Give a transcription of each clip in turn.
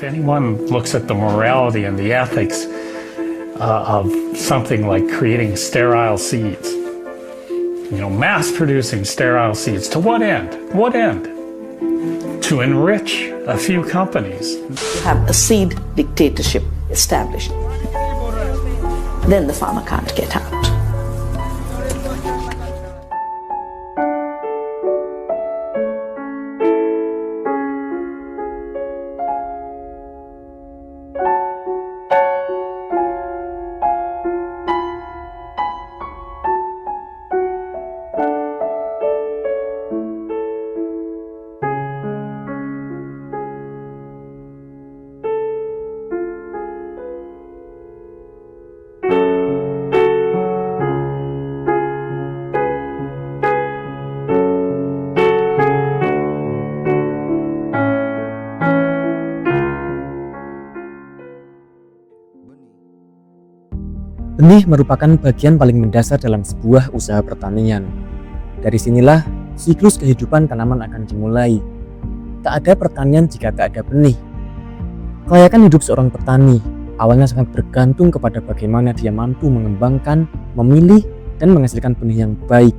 If anyone looks at the morality and the ethics of something like creating sterile seeds, mass producing sterile seeds, to what end? What end? To enrich a few companies. You have a seed dictatorship established. Then the farmer can't get out. Benih merupakan bagian paling mendasar dalam sebuah usaha pertanian. Dari sinilah siklus kehidupan tanaman akan dimulai. Tak ada pertanian jika tak ada benih. Kelayakan hidup seorang petani awalnya sangat bergantung kepada bagaimana dia mampu mengembangkan, memilih, dan menghasilkan benih yang baik.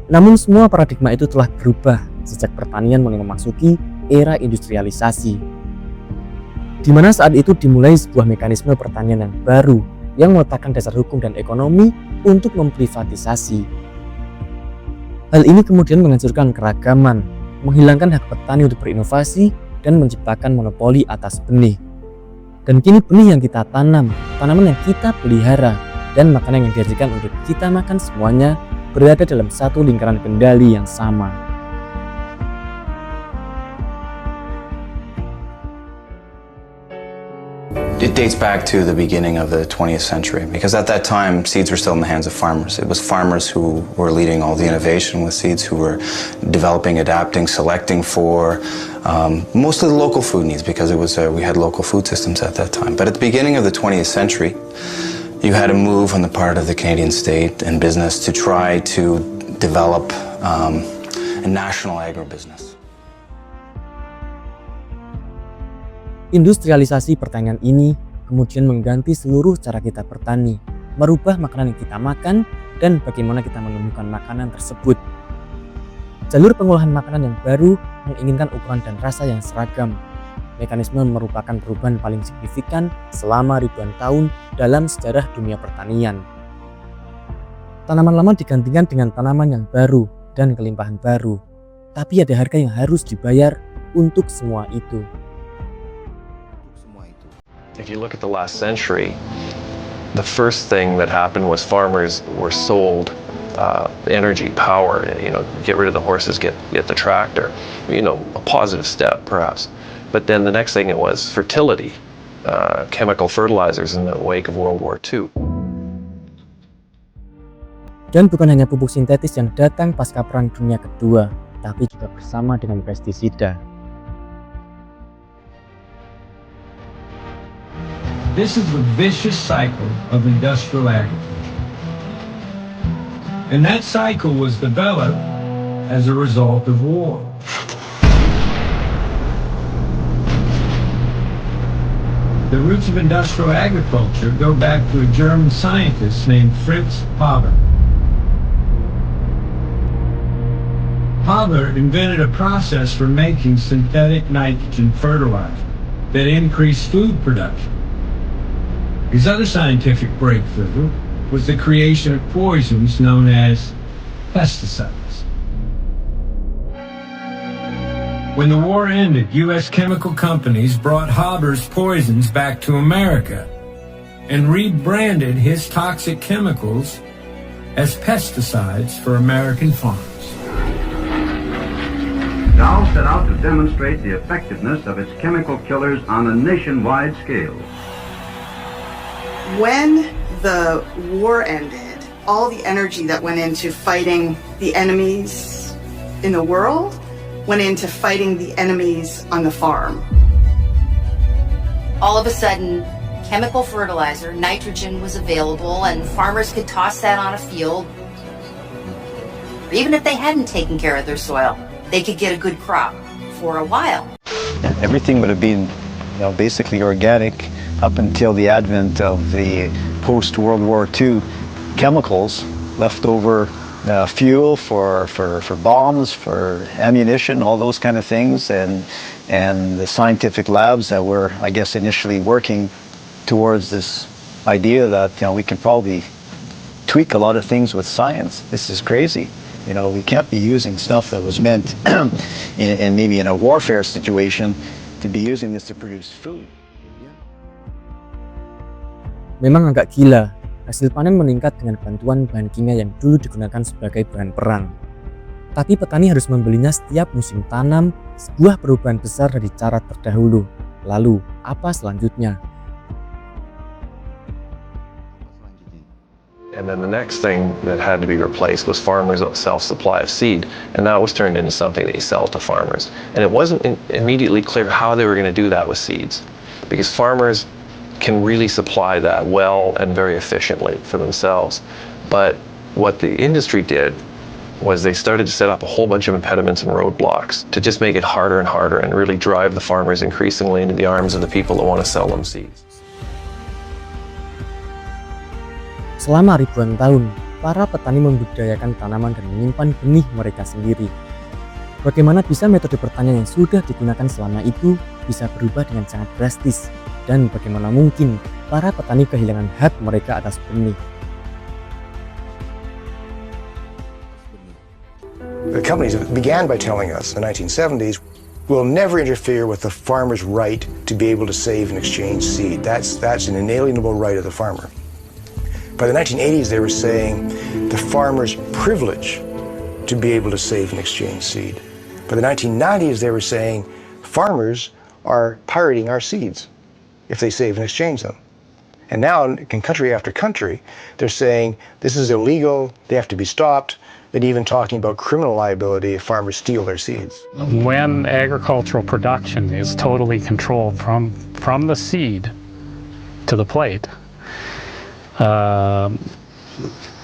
Namun semua paradigma itu telah berubah sejak pertanian mulai memasuki era industrialisasi, di mana saat itu dimulai sebuah mekanisme pertanian yang baru yang meletakkan dasar hukum dan ekonomi untuk memprivatisasi. Hal ini kemudian menghancurkan keragaman, menghilangkan hak petani untuk berinovasi, dan menciptakan monopoli atas benih. Dan kini benih yang kita tanam, tanaman yang kita pelihara, dan makanan yang dihasilkan untuk kita makan semuanya berada dalam satu lingkaran kendali yang sama. It dates back to the beginning of the 20th century, because at that time, seeds were still in the hands of farmers. It was farmers who were leading all the innovation with seeds, who were developing, adapting, selecting for mostly the local food needs, because we had local food systems at that time. But at the beginning of the 20th century, you had a move on the part of the Canadian state and business to try to develop a national agribusiness. Industrialisasi pertanian ini kemudian mengganti seluruh cara kita bertani, merubah makanan yang kita makan, dan bagaimana kita menemukan makanan tersebut. Jalur pengolahan makanan yang baru menginginkan ukuran dan rasa yang seragam. Mekanisme merupakan perubahan paling signifikan selama ribuan tahun dalam sejarah dunia pertanian. Tanaman lama digantikan dengan tanaman yang baru dan kelimpahan baru, tapi ada harga yang harus dibayar untuk semua itu. If you look at the last century, the first thing that happened was farmers were sold energy, power, get rid of the horses, get the tractor, a positive step perhaps. But then the next thing it was fertility, chemical fertilizers in the wake of World War II. Dan bukan hanya pupuk sintetis yang datang pasca Perang Dunia Kedua, tapi juga bersama dengan pestisida. This is a vicious cycle of industrial agriculture. And that cycle was developed as a result of war. The roots of industrial agriculture go back to a German scientist named Fritz Haber. Haber invented a process for making synthetic nitrogen fertilizer that increased food production. His other scientific breakthrough was the creation of poisons known as pesticides. When the war ended, U.S. chemical companies brought Haber's poisons back to America and rebranded his toxic chemicals as pesticides for American farms. Dow set out to demonstrate the effectiveness of its chemical killers on a nationwide scale. When the war ended, all the energy that went into fighting the enemies in the world went into fighting the enemies on the farm. All of a sudden, chemical fertilizer, nitrogen was available, and farmers could toss that on a field. Even if they hadn't taken care of their soil, they could get a good crop for a while. Everything would have been basically organic up until the advent of the post-World War II chemicals, leftover fuel for bombs, for ammunition, all those kind of things, and the scientific labs that were, I guess, initially working towards this idea that we can probably tweak a lot of things with science. This is crazy. We can't be using stuff that was meant in maybe in a warfare situation to be using this to produce food. Memang agak gila, hasil panen meningkat dengan bantuan bahan kimia yang dulu digunakan sebagai bahan perang. Tapi petani harus membelinya setiap musim tanam, sebuah perubahan besar dari cara terdahulu. Lalu, apa selanjutnya? And then the next thing that had to be replaced was farmers' self-supply of seed, and that was turned into something that you sell to farmers. And it wasn't immediately clear how they were going to do that with seeds, because farmers can really supply that well and very efficiently for themselves. But what the industry did was they started to set up a whole bunch of impediments and roadblocks to just make it harder and harder and really drive the farmers increasingly into the arms of the people that want to sell them seeds. Selama ribuan tahun, para petani membudidayakan tanaman dan menyimpan benih mereka sendiri. Bagaimana bisa metode pertanian yang sudah digunakan selama itu bisa berubah dengan sangat drastis? Dan bagaimana mungkin para petani kehilangan hak mereka atas benih? The companies began by telling us in the 1970s, we'll never interfere with the farmer's right to be able to save and exchange seed. That's an inalienable right of the farmer. By the 1980s, they were saying the farmer's privilege to be able to save and exchange seed. By the 1990s, they were saying farmers are pirating our seeds if they save and exchange them. And now, in country after country, they're saying this is illegal, they have to be stopped, and even talking about criminal liability if farmers steal their seeds. When agricultural production is totally controlled from the seed to the plate,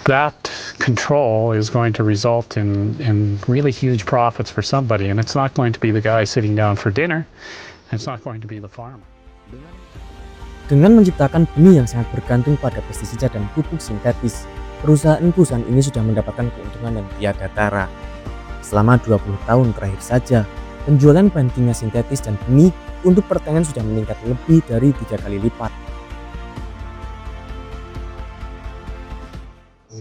that control is going to result in really huge profits for somebody, and it's not going to be the guy sitting down for dinner, and it's not going to be the farmer. Dengan menciptakan benih yang sangat bergantung pada pestisida dan pupuk sintetis, perusahaan-perusahaan ini sudah mendapatkan keuntungan yang tiada tara. Selama 20 tahun terakhir saja, penjualan bahan kimia sintetis dan benih untuk pertanian sudah meningkat lebih dari 3 kali lipat.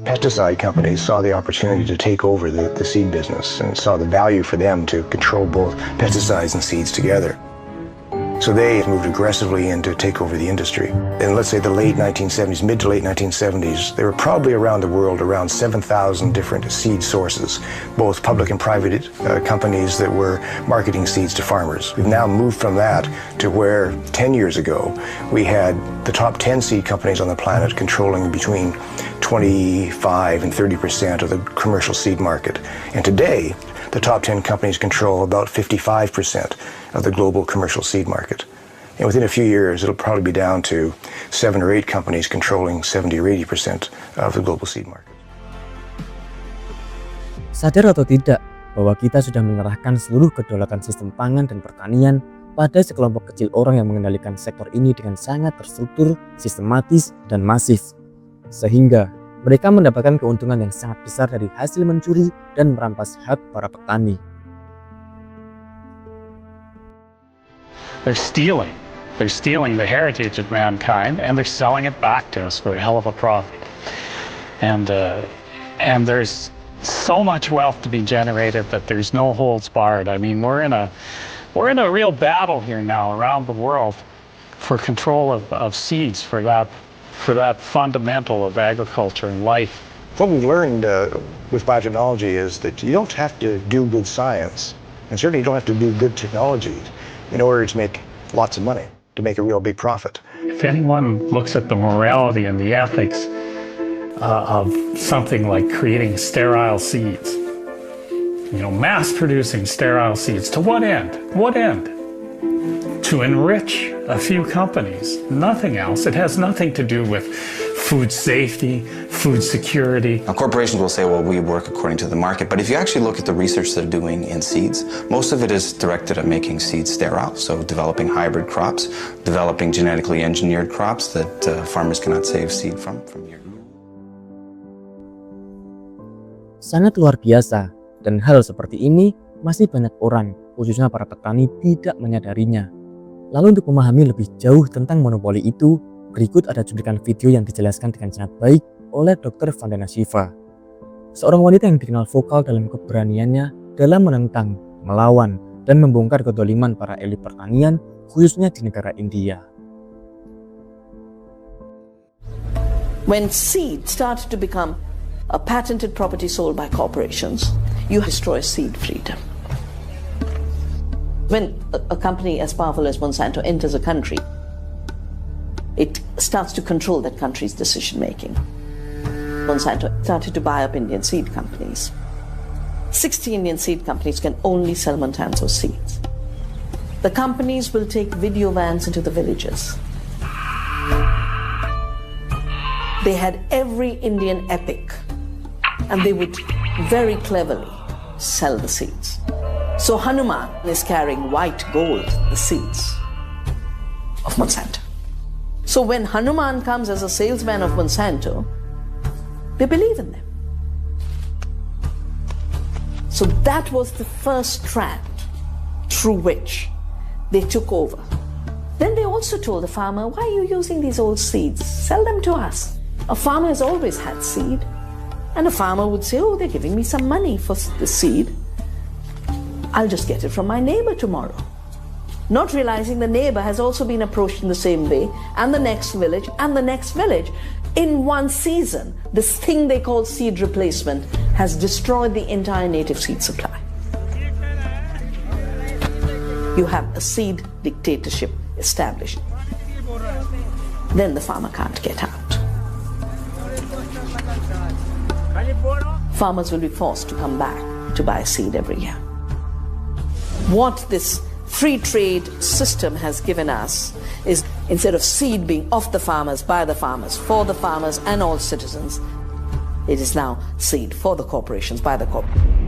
Pesticide companies saw the opportunity to take over the seed business and saw the value for them to control both pesticides and seeds together. So they moved aggressively in to take over the industry. In, let's say, the late 1970s, mid to late 1970s, there were probably around the world around 7,000 different seed sources, both public and private companies that were marketing seeds to farmers. We've now moved from that to where 10 years ago we had the top 10 seed companies on the planet controlling between 25 and 30% of the commercial seed market. And today, the top 10 companies control about 55% of the global commercial seed market. And within a few years, it'll probably be down to 7 or 8 companies controlling 70 or 80% of the global seed market. Sadar atau tidak bahwa kita sudah mengerahkan seluruh kedaulatan sistem pangan dan pertanian pada sekelompok kecil orang yang mengendalikan sektor ini dengan sangat terstruktur, sistematis, dan masif. Sehingga mereka mendapatkan keuntungan yang sangat besar dari hasil mencuri dan merampas hak para petani. They're stealing. They're stealing the heritage of mankind, and they're selling it back to us for a hell of a profit. And there's so much wealth to be generated that there's no holds barred. I mean, we're in a real battle here now around the world for control of seeds, for that fundamental of agriculture and life. What we've learned with biotechnology is that you don't have to do good science, and certainly you don't have to do good technology in order to make lots of money, to make a real big profit. If anyone looks at the morality and the ethics of something like creating sterile seeds, mass producing sterile seeds, to what end? What end? To to enrich a few companies, nothing else. It has nothing to do with food safety, food security. Now, corporations will say, well, we work according to the market, but if you actually look at the research they're doing in seeds, most of it is directed at making seeds sterile, so developing hybrid crops, developing genetically engineered crops that farmers cannot save seed from here. Sangat luar biasa, dan hal seperti ini masih banyak orang, khususnya para petani, tidak menyadarinya. Lalu untuk memahami lebih jauh tentang monopoli itu, berikut ada cuplikan video yang dijelaskan dengan sangat baik oleh Dr. Vandana Shiva, seorang wanita yang dikenal vokal dalam keberaniannya dalam menentang, melawan, dan membongkar kedoliman para elit pertanian, khususnya di negara India. When seed started to become a patented property sold by corporations, you destroy seed freedom. When a company as powerful as Monsanto enters a country, it starts to control that country's decision making. Monsanto started to buy up Indian seed companies. 60 Indian seed companies can only sell Monsanto seeds. The companies will take video vans into the villages. They had every Indian epic, and they would very cleverly sell the seeds. So Hanuman is carrying white gold, the seeds of Monsanto. So when Hanuman comes as a salesman of Monsanto, they believe in them. So that was the first strand through which they took over. Then they also told the farmer, why are you using these old seeds? Sell them to us. A farmer has always had seed. And a farmer would say, oh, they're giving me some money for the seed. I'll just get it from my neighbor tomorrow. Not realizing the neighbor has also been approached in the same way, and the next village, and the next village. In one season, this thing they call seed replacement has destroyed the entire native seed supply. You have a seed dictatorship established. Then the farmer can't get out. Farmers will be forced to come back to buy seed every year. What this free trade system has given us is, instead of seed being of the farmers, by the farmers, for the farmers and all citizens, it is now seed for the corporations, by the corporations.